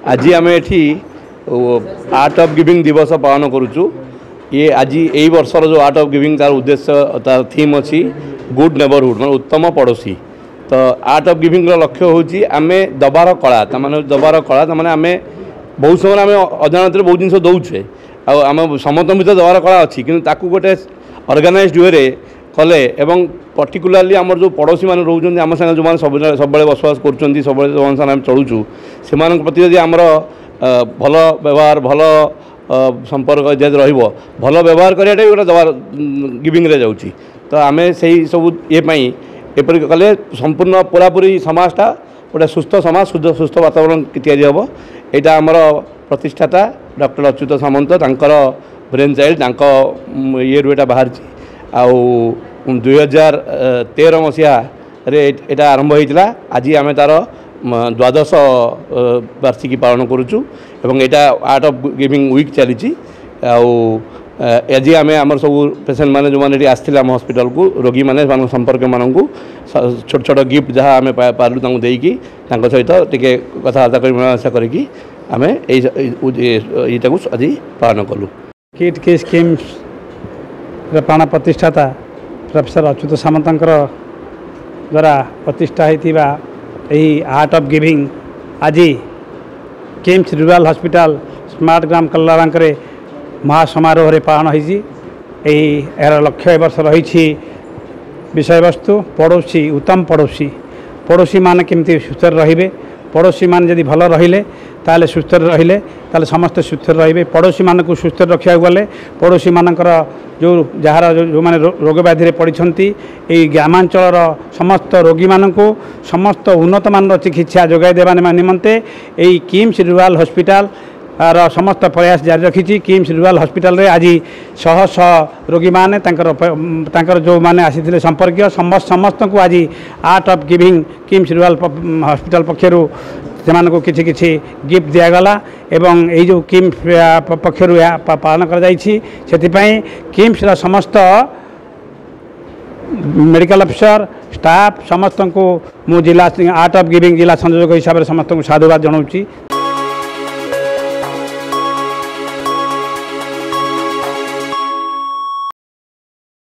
आज आम एठी आर्ट ऑफ गिविंग दिवस पालन करुचु। ये आज यही वर्षर जो आर्ट ऑफ गिविंग तार उद्देश्य तार थीम अच्छी गुड नेबरहुड मैं उत्तम पड़ोसी। तो आर्ट ऑफ गिविंग लक्ष्य हूँ आम दबार कला तमाने दबार कला तमाने आम बहुत समय आम अजाणत बहुत जिन दौचे आम समस्त भर दबार कला अच्छी कि गोटे ऑर्गेनाइज्ड वे कले एवं पर्टिकुलाली आमर जो पड़ोशी मैंने रोच आम सागे जो सब बसवास कर सब आम चलुचु से प्रति यदि आमर भल व्यवहार भल संपर्क जब भल व्यवहार कराटा गोटे दबार गिविंग रे जाऊँगी। तो आम से सब ये एपरी कले संपूर्ण पूरापूरी समाजटा गोटे सुस्थ समाज शुद्ध सुस्थ वातावरण तैयारी हम। यहाँ आमर प्रतिष्ठाता डॉक्टर अच्युत सामंत तांकर ब्रेन चाइल्ड ये यहाँ बाहर आउ 2013 मसीहा यहाँ आरंभ होता। आज आम तार द्वादश वार्षिकी पालन करुचु एवं यहाँ आर्ट ऑफ गिविंग वीक चली। आज आम आम सब पेसेंट मैंने जो मैंने आसते आम हॉस्पिटल को रोगी मैंने संपर्क मानू छोट छोट गिफ्ट जहाँ आम पार्लू देकी सहित टे कथबार्ता कर मीमांसा करी आम यहीटा को आज पालन कलु। किट की स्कीम प्राण प्रतिष्ठाता प्रोफेसर अच्युत सामंत द्वारा प्रतिष्ठा होता यही आर्ट ऑफ गिविंग आज किम्स रूरल हॉस्पिटल स्मार्ट ग्राम कल्लारांकरे महासमारोह पालन होती। यार लक्ष्य वर्ष रही विषय वस्तु पड़ोसी उत्तम पड़ोसी पड़ोसी मान केमती सुस्थ रे पड़ोसी मान जदि भल रहिले ताले सुस्थ रहिले ताले समस्त सुस्थ रे पड़ोसी मान को सुस्थ रखा गले पड़ोसी मानकर जो जार जो मैंने रोग व्याधि पड़ती यही ग्रामांचल समस्त रोगी मानक समस्त उन्नत मान चिकित्सा जोगाई देवा निमंते यही किम्स रूरल हॉस्पिटल समस्त प्रयास जारी रखी। किम्स रूरल हॉस्पिटल रे आज शह शह रोगी माने तांकर जो माने आसी संपर्क समस्त को आज art of giving KIMS rural hospital पक्षर से किछि किछि गिफ्ट दिगला एवं यही जो किम्स पक्षर पालन कर किम्स समस्त मेडिकल ऑफिसर स्टाफ समस्त को मु जिला आर्ट ऑफ गिविंग जिला संयोजक हिसाब से समस्त को साधुवाद जनाऊँ।